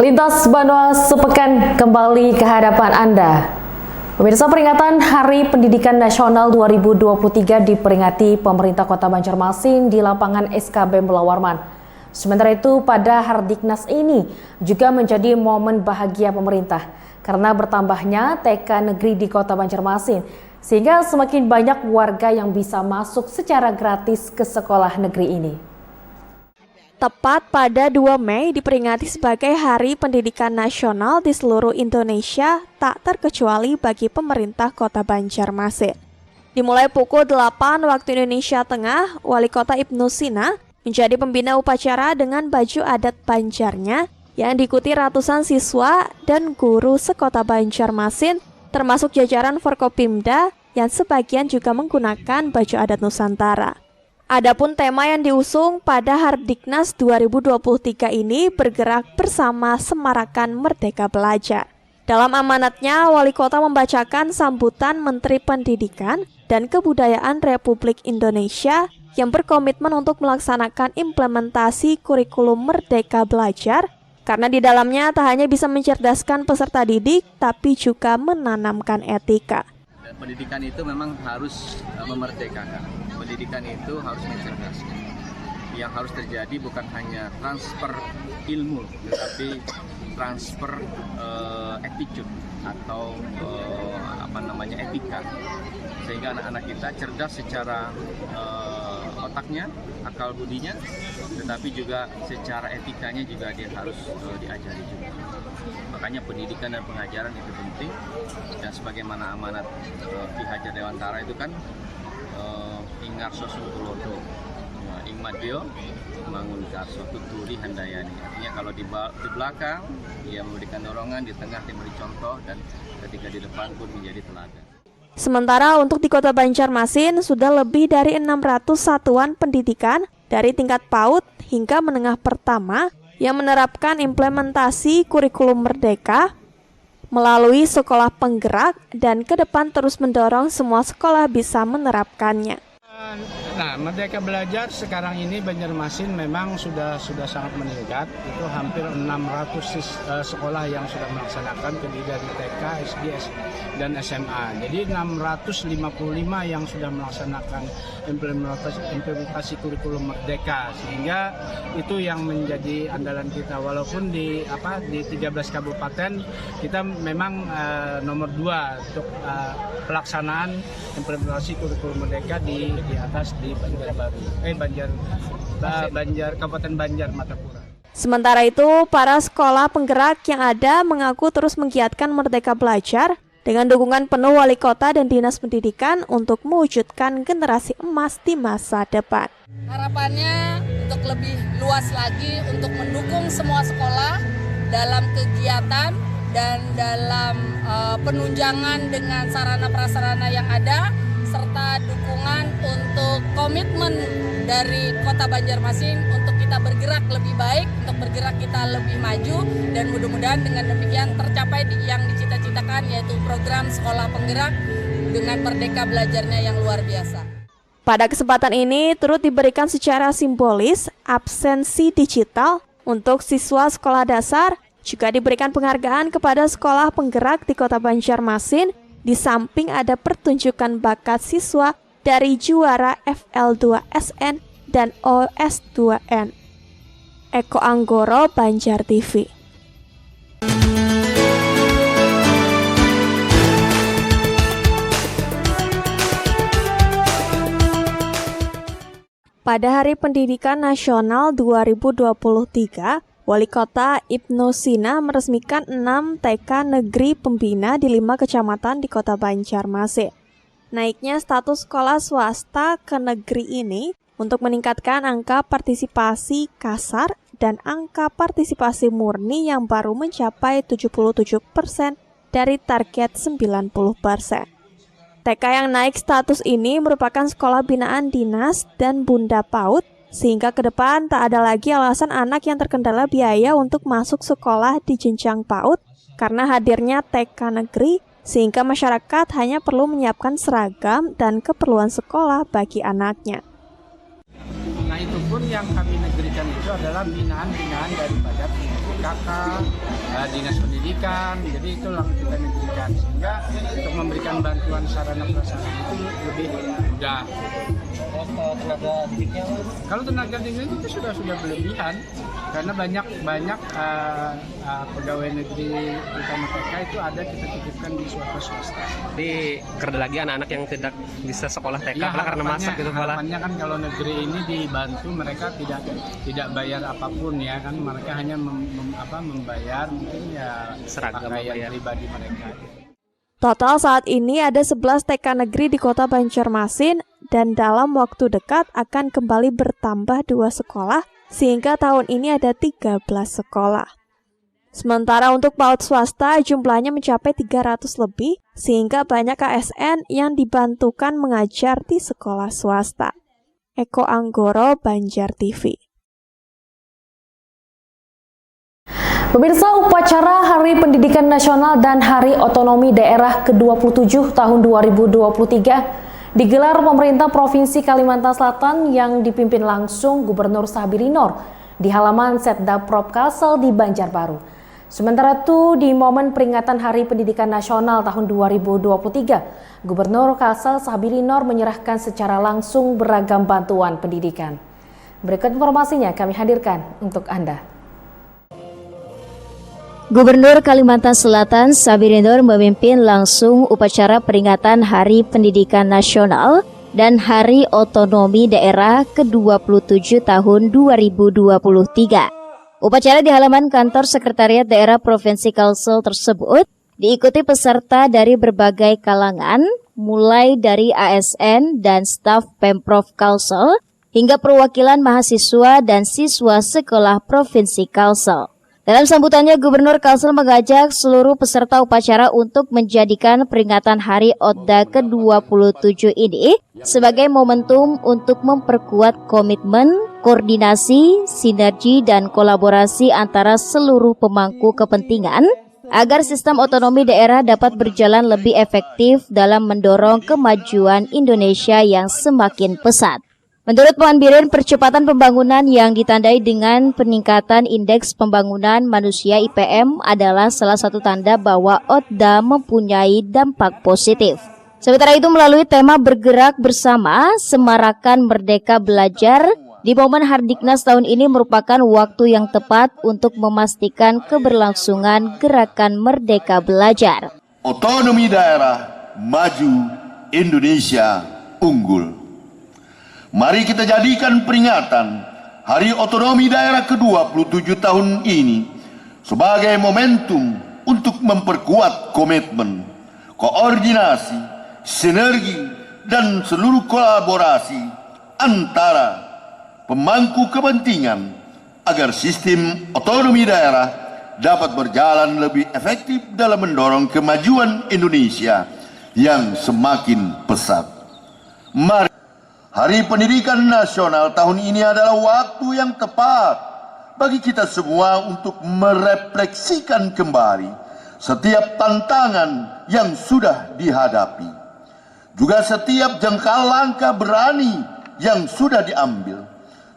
Lintas Banua sepekan kembali ke hadapan Anda. Pemirsa, peringatan Hari Pendidikan Nasional 2023 diperingati pemerintah Kota Banjarmasin di lapangan SKB Mula Warman. Sementara itu, pada Hardiknas ini juga menjadi momen bahagia pemerintah karena bertambahnya TK negeri di Kota Banjarmasin, sehingga semakin banyak warga yang bisa masuk secara gratis ke sekolah negeri ini. Tepat pada 2 Mei diperingati sebagai Hari Pendidikan Nasional di seluruh Indonesia, tak terkecuali bagi pemerintah Kota Banjarmasin. Dimulai pukul 8 waktu Indonesia Tengah, Wali Kota Ibnu Sina menjadi pembina upacara dengan baju adat Banjarnya yang diikuti ratusan siswa dan guru sekota Banjarmasin, termasuk jajaran Forkopimda yang sebagian juga menggunakan baju adat Nusantara. Adapun tema yang diusung pada Hardiknas 2023 ini bergerak bersama Semarakan Merdeka Belajar. Dalam amanatnya, Wali Kota membacakan sambutan Menteri Pendidikan dan Kebudayaan Republik Indonesia yang berkomitmen untuk melaksanakan implementasi kurikulum Merdeka Belajar, karena di dalamnya tak hanya bisa mencerdaskan peserta didik, tapi juga menanamkan etika. Pendidikan itu memang harus memerdekakan. Pendidikan itu harus mencerdaskan. Yang harus terjadi bukan hanya transfer ilmu, tetapi transfer attitude atau etika, sehingga anak-anak kita cerdas secara otaknya, akal budinya, tetapi juga secara etikanya juga dia harus diajari juga. Makanya pendidikan dan pengajaran itu penting, dan sebagaimana amanat Ki Hajar Dewantara itu kan Ingarso Sungkulodo, Ingmadyo Mangun Karso Tuturi Handayani. Artinya kalau di belakang dia memberikan dorongan, di tengah dia memberi contoh, dan ketika di depan pun menjadi teladan. Sementara untuk di Kota Banjarmasin sudah lebih dari 600 satuan pendidikan dari tingkat PAUD hingga menengah pertama yang menerapkan implementasi kurikulum Merdeka melalui sekolah penggerak, dan ke depan terus mendorong semua sekolah bisa menerapkannya. Nah, Merdeka Belajar sekarang ini Banjarmasin memang sudah sangat meningkat. Itu hampir 600 sekolah yang sudah melaksanakan, terdiri dari TK, SD, dan SMA. Jadi 655 yang sudah melaksanakan implementasi kurikulum Merdeka, sehingga itu yang menjadi andalan kita. Walaupun di 13 kabupaten kita memang nomor 2 untuk pelaksanaan implementasi kurikulum Merdeka di atas di Kabupaten Banjar Matapura. Sementara itu, para sekolah penggerak yang ada mengaku terus menggiatkan Merdeka Belajar dengan dukungan penuh Wali Kota dan Dinas Pendidikan untuk mewujudkan generasi emas di masa depan. Harapannya untuk lebih luas lagi untuk mendukung semua sekolah dalam kegiatan dan dalam penunjangan dengan sarana-prasarana yang ada, serta dukungan untuk komitmen dari Kota Banjarmasin untuk kita bergerak lebih baik, untuk bergerak kita lebih maju, dan mudah-mudahan dengan demikian tercapai yang dicita-citakan, yaitu program sekolah penggerak dengan Merdeka Belajarnya yang luar biasa. Pada kesempatan ini turut diberikan secara simbolis absensi digital untuk siswa sekolah dasar, juga diberikan penghargaan kepada sekolah penggerak di Kota Banjarmasin. Di samping ada pertunjukan bakat siswa dari juara FL2SN dan OS2N. Eko Anggoro, Banjar TV. Pada Hari Pendidikan Nasional 2023, Wali Kota Ibnu Sina meresmikan 6 TK negeri pembina di 5 kecamatan di Kota Banjarmasin. Naiknya status sekolah swasta ke negeri ini untuk meningkatkan angka partisipasi kasar dan angka partisipasi murni yang baru mencapai 77% dari target 90%. TK yang naik status ini merupakan sekolah binaan dinas dan Bunda PAUD, sehingga ke depan tak ada lagi alasan anak yang terkendala biaya untuk masuk sekolah di jenjang PAUD karena hadirnya TK negeri, sehingga masyarakat hanya perlu menyiapkan seragam dan keperluan sekolah bagi anaknya. Nah, itu pun yang kami negerikan itu adalah binaan-binaan daripada KK, Dinas Pendidikan, jadi itu langsung kita negerikan sehingga untuk memberikan bantuan sarana prasarana itu lebih mudah. Tenaga didiknya, Kalau tenaga didik itu sudah berlebihan karena banyak pegawai negeri terutama TK itu ada kita titipkan di swasta. di kerja lagi anak-anak yang tidak bisa sekolah TK Ya, karena masak gitu Pak. harapannya kan kalau negeri ini dibantu mereka tidak bayar apapun ya kan, mereka hanya membayar mungkin ya Seragam pakaian apa ya. pribadi mereka. Total saat ini ada 11 TK negeri di Kota Banjarmasin dan dalam waktu dekat akan kembali bertambah 2 sekolah sehingga tahun ini ada 13 sekolah. Sementara untuk PAUD swasta jumlahnya mencapai 300 lebih sehingga banyak ASN yang dibantukan mengajar di sekolah swasta. Eko Anggoro, Banjar TV. Pemirsa, upacara Hari Pendidikan Nasional dan Hari Otonomi Daerah ke-27 tahun 2023 digelar pemerintah Provinsi Kalimantan Selatan yang dipimpin langsung Gubernur Sabiri Nur di halaman Setdaprop Kalsel di Banjarbaru. Sementara itu, di momen peringatan Hari Pendidikan Nasional tahun 2023, Gubernur Kalsel Sabiri Nur menyerahkan secara langsung beragam bantuan pendidikan. Berikut informasinya kami hadirkan untuk Anda. Gubernur Kalimantan Selatan Sabiri Nur memimpin langsung upacara peringatan Hari Pendidikan Nasional dan Hari Otonomi Daerah ke-27 tahun 2023. Upacara di halaman kantor Sekretariat Daerah Provinsi Kalsel tersebut diikuti peserta dari berbagai kalangan, mulai dari ASN dan staf Pemprov Kalsel hingga perwakilan mahasiswa dan siswa sekolah Provinsi Kalsel. Dalam sambutannya, Gubernur Kalsel mengajak seluruh peserta upacara untuk menjadikan peringatan Hari ODA ke-27 ini sebagai momentum untuk memperkuat komitmen, koordinasi, sinergi, dan kolaborasi antara seluruh pemangku kepentingan agar sistem otonomi daerah dapat berjalan lebih efektif dalam mendorong kemajuan Indonesia yang semakin pesat. Menurut Pengambilan percepatan pembangunan yang ditandai dengan peningkatan indeks pembangunan manusia IPM adalah salah satu tanda bahwa ODA mempunyai dampak positif. Sementara itu, melalui tema bergerak bersama, semarakan Merdeka Belajar, di momen Hardiknas tahun ini merupakan waktu yang tepat untuk memastikan keberlangsungan gerakan Merdeka Belajar. Otonomi daerah maju, Indonesia unggul. Mari kita jadikan peringatan Hari Otonomi Daerah ke-27 tahun ini sebagai momentum untuk memperkuat komitmen, koordinasi, sinergi, dan seluruh kolaborasi antara pemangku kepentingan agar sistem otonomi daerah dapat berjalan lebih efektif dalam mendorong kemajuan Indonesia yang semakin pesat. Mari, Hari Pendidikan Nasional tahun ini adalah waktu yang tepat bagi kita semua untuk merefleksikan kembali setiap tantangan yang sudah dihadapi, juga setiap jangka langkah berani yang sudah diambil.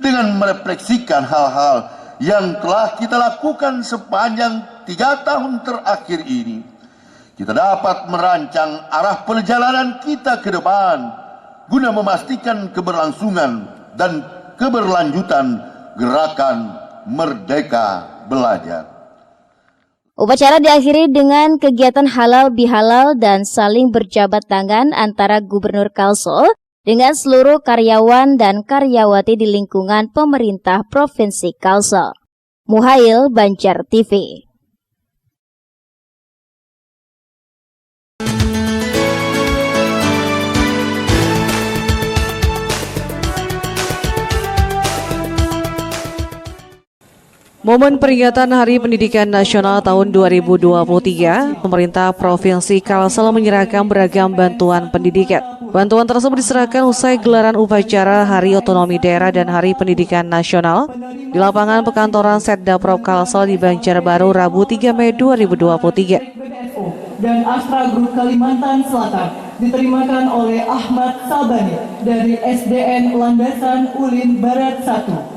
Dengan merefleksikan hal-hal yang telah kita lakukan sepanjang 3 tahun terakhir ini, kita dapat merancang arah perjalanan kita ke depan guna memastikan keberlangsungan dan keberlanjutan gerakan Merdeka Belajar. Upacara diakhiri dengan kegiatan halal bihalal dan saling berjabat tangan antara Gubernur Kalsel dengan seluruh karyawan dan karyawati di lingkungan pemerintah Provinsi Kalsel. Muhail, Banjar TV. Momen peringatan Hari Pendidikan Nasional tahun 2023, pemerintah Provinsi Kalsel menyerahkan beragam bantuan pendidikan. Bantuan tersebut diserahkan usai gelaran upacara Hari Otonomi Daerah dan Hari Pendidikan Nasional di lapangan perkantoran Setdaprop Kalsel di Banjarbaru, Rabu 3 Mei 2023. Dan Astra Group Kalimantan Selatan diterimakan oleh Ahmad Sabani dari SDN Landasan Ulin Barat 1.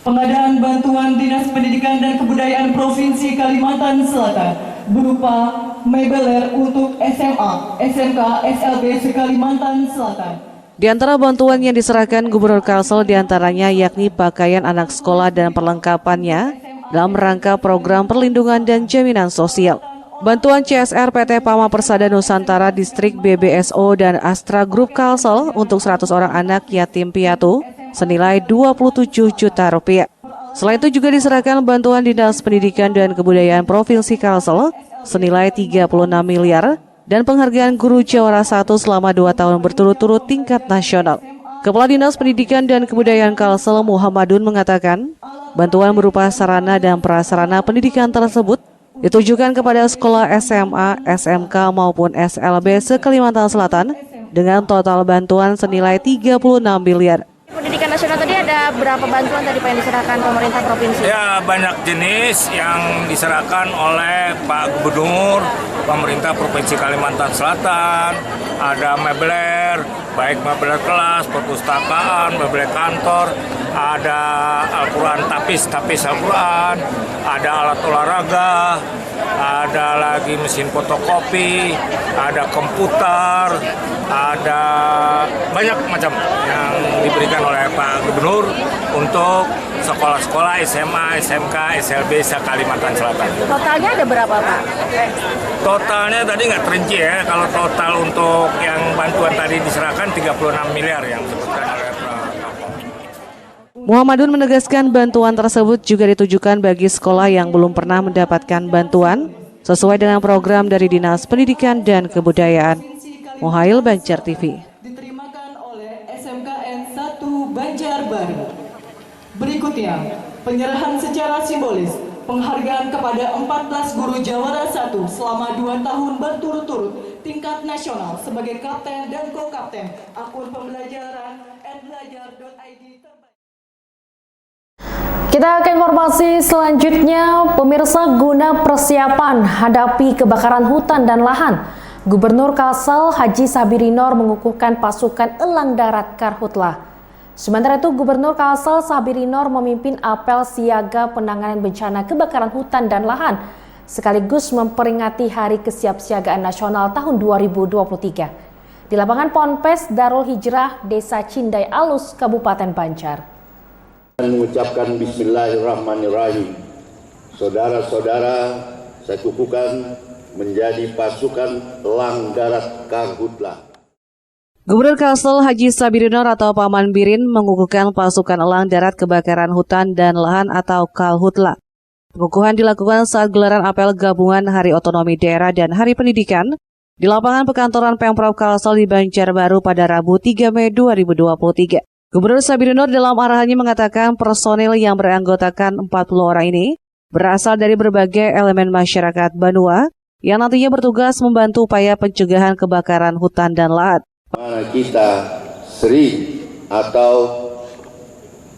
pengadaan bantuan Dinas Pendidikan dan Kebudayaan Provinsi Kalimantan Selatan berupa mebeler untuk SMA, SMK, SLB se-Kalimantan Selatan. Di antara bantuan yang diserahkan Gubernur Kalsel diantaranya yakni pakaian anak sekolah dan perlengkapannya dalam rangka program perlindungan dan jaminan sosial. Bantuan CSR PT Pama Persada Nusantara Distrik BBSO dan Astra Group Kalsel untuk 100 orang anak yatim piatu senilai 27 juta rupiah. Selain itu juga diserahkan bantuan Dinas Pendidikan dan Kebudayaan Provinsi Kalsel senilai 36 miliar dan penghargaan guru jawara 1 selama 2 tahun berturut-turut tingkat nasional. Kepala Dinas Pendidikan dan Kebudayaan Kalsel Muhammadun mengatakan, bantuan berupa sarana dan prasarana pendidikan tersebut ditujukan kepada sekolah SMA, SMK maupun SLB se-Kalimantan Selatan dengan total bantuan senilai 36 miliar. Pendidikan nasional tadi ada berapa bantuan tadi Pak yang diserahkan pemerintah provinsi? Ya, banyak jenis yang diserahkan oleh Pak Gubernur, pemerintah Provinsi Kalimantan Selatan. Ada mebeler, baik mebeler kelas, perpustakaan, mebeler kantor, ada Al-Quran tapis Al-Quran, ada alat olahraga, ada lagi mesin fotokopi, ada komputer, ada banyak macam yang diberikan oleh Pak Gubernur untuk sekolah-sekolah SMA, SMK, SLB se-Kalimantan Selatan. Totalnya ada berapa Pak? Totalnya tadi nggak terinci ya, kalau total untuk yang bantuan tadi diserahkan 36 miliar yang disebutkan oleh Pak. Muhammadun menegaskan bantuan tersebut juga ditujukan bagi sekolah yang belum pernah mendapatkan bantuan sesuai dengan program dari Dinas Pendidikan dan Kebudayaan. Mohail, Banjar TV. Diterimakan oleh SMKN 1 Banjarbaru. Berikutnya, penyerahan secara simbolis penghargaan kepada 14 guru jawara 1 selama 2 tahun berturut-turut tingkat nasional sebagai kapten dan ko-kapten akun pembelajaran @belajar.id. Kita ke informasi selanjutnya, pemirsa, guna persiapan hadapi kebakaran hutan dan lahan, Gubernur Kalsel Haji Sabirinor mengukuhkan pasukan elang darat Karhutla. Sementara itu, Gubernur Kalsel Sabirinor memimpin apel siaga penanganan bencana kebakaran hutan dan lahan, sekaligus memperingati Hari Kesiapsiagaan Nasional tahun 2023 di lapangan Ponpes Darul Hijrah, Desa Cindai Alus, Kabupaten Banjar. Mengucapkan Bismillahirrahmanirrahim. Saudara-saudara, saya kukuhkan menjadi pasukan elang darat Karhutla. Gubernur Kalsel Haji Sabirinor atau Paman Birin mengukuhkan pasukan elang darat kebakaran hutan dan lahan atau Karhutla. Pengukuhan dilakukan saat gelaran apel gabungan Hari Otonomi Daerah dan Hari Pendidikan di lapangan perkantoran Pemprov Kalsel di Banjarbaru pada Rabu 3 Mei 2023. Gubernur Sabirinor dalam arahannya mengatakan personil yang beranggotakan 40 orang ini berasal dari berbagai elemen masyarakat Banua yang nantinya bertugas membantu upaya pencegahan kebakaran hutan dan lahan. Mana kita sering atau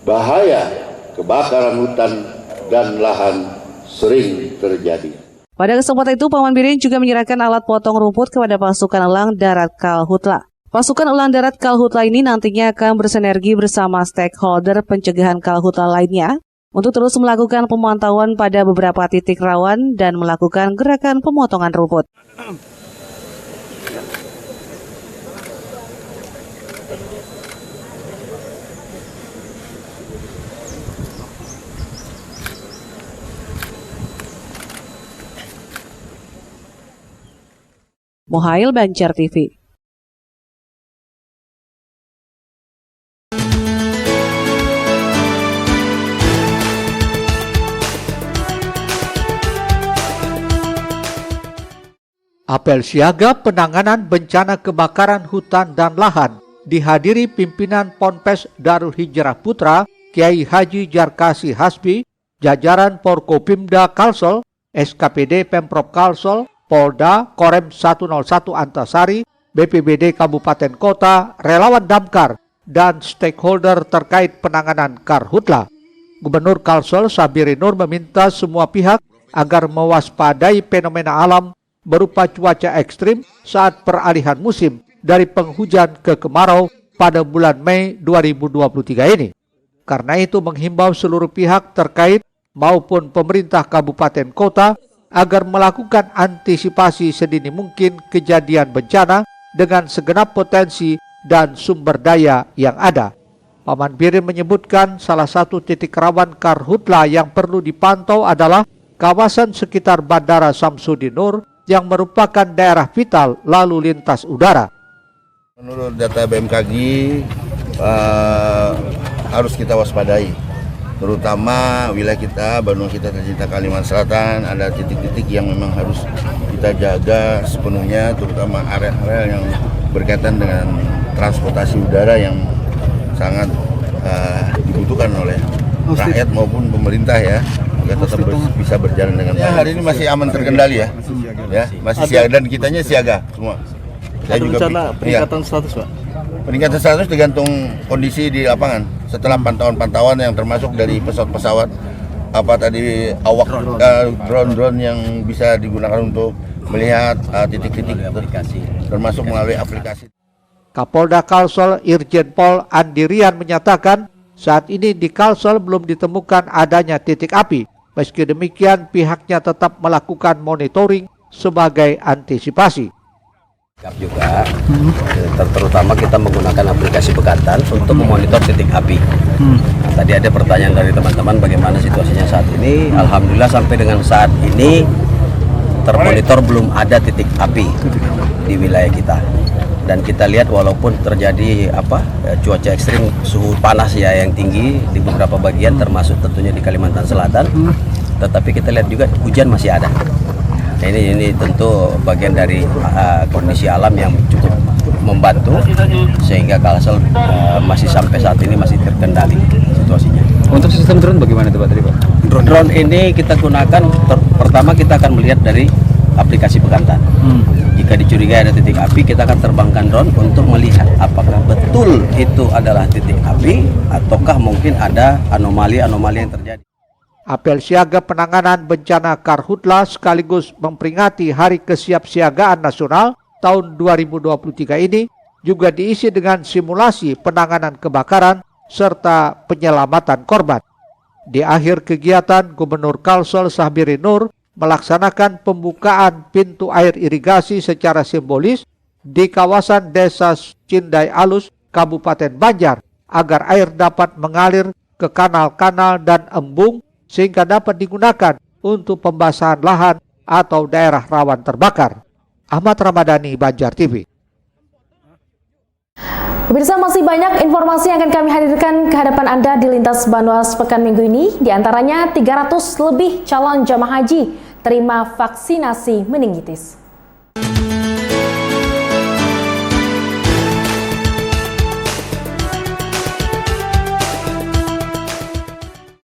bahaya kebakaran hutan dan lahan sering terjadi. Pada kesempatan itu, Paman Birin juga menyerahkan alat potong rumput kepada pasukan elang darat Karhutla. Pasukan elang darat Karhutla ini nantinya akan bersinergi bersama stakeholder pencegahan Karhutla lainnya untuk terus melakukan pemantauan pada beberapa titik rawan dan melakukan gerakan pemotongan rumput. Mohail, Banjar TV. Apel siaga penanganan bencana kebakaran hutan dan lahan dihadiri pimpinan Ponpes Darul Hijrah Putra Kiai Haji Jarkasi Hasbi, jajaran Porkopimda Kalsel, SKPD Pemprov Kalsel, Polda, Korem 101 Antasari, BPBD Kabupaten Kota, relawan Damkar, dan stakeholder terkait penanganan Karhutla. Gubernur Kalsel Sabirinor meminta semua pihak agar mewaspadai fenomena alam berupa cuaca ekstrim saat peralihan musim dari penghujan ke kemarau pada bulan Mei 2023 ini. Karena itu menghimbau seluruh pihak terkait maupun pemerintah kabupaten kota agar melakukan antisipasi sedini mungkin kejadian bencana dengan segenap potensi dan sumber daya yang ada. Paman Birin menyebutkan salah satu titik rawan karhutla yang perlu dipantau adalah kawasan sekitar Bandara Samsudin Nur yang merupakan daerah vital lalu lintas udara. Menurut data BMKG harus kita waspadai, terutama wilayah kita, Bandung kita tercinta Kalimantan Selatan, ada titik-titik yang memang harus kita jaga sepenuhnya, terutama area-area yang berkaitan dengan transportasi udara yang sangat dibutuhkan oleh rakyat maupun pemerintah ya, agar tetap bisa berjalan dengan baik. Hari ini masih aman terkendali masih siaga dan kitanya siaga semua. Saya juga peningkatan status, Pak. Peningkatan status tergantung kondisi di lapangan. Setelah pantauan-pantauan yang termasuk dari pesawat-pesawat awak drone-drone yang bisa digunakan untuk melihat titik-titik termasuk melalui aplikasi. Kapolda Kalsel Irjen Pol Andirian menyatakan saat ini di Kalsel belum ditemukan adanya titik api. Meski demikian pihaknya tetap melakukan monitoring sebagai antisipasi. Juga terutama kita menggunakan aplikasi Bekantan untuk memonitor titik api. Nah, tadi ada pertanyaan dari teman-teman bagaimana situasinya saat ini. Alhamdulillah sampai dengan saat ini termonitor belum ada titik api di wilayah kita. Dan kita lihat walaupun terjadi cuaca ekstrim, suhu panas yang tinggi di beberapa bagian termasuk tentunya di Kalimantan Selatan, tetapi kita lihat juga hujan masih ada. Nah, ini tentu bagian dari kondisi alam yang cukup membantu sehingga Kalsel masih sampai saat ini masih terkendali situasinya. Untuk sistem drone bagaimana itu Pak tadi Pak? Drone ini kita gunakan pertama kita akan melihat dari aplikasi Bekantan. Jika dicurigai ada titik api, kita akan terbangkan drone untuk melihat apakah betul itu adalah titik api ataukah mungkin ada anomali-anomali yang terjadi. Apel siaga penanganan bencana karhutla sekaligus memperingati Hari Kesiapsiagaan Nasional tahun 2023 ini juga diisi dengan simulasi penanganan kebakaran serta penyelamatan korban. Di akhir kegiatan, Gubernur Kalsel Sahbirin Nur melaksanakan pembukaan pintu air irigasi secara simbolis di kawasan Desa Cindai Alus, Kabupaten Banjar, agar air dapat mengalir ke kanal-kanal dan embung sehingga dapat digunakan untuk pembasahan lahan atau daerah rawan terbakar. Ahmad Ramadhani, Banjar TV. Pemirsa, masih banyak informasi yang akan kami hadirkan ke hadapan Anda di Lintas Banwas pekan minggu ini. Di antaranya 300 lebih calon jamaah haji terima vaksinasi meningitis.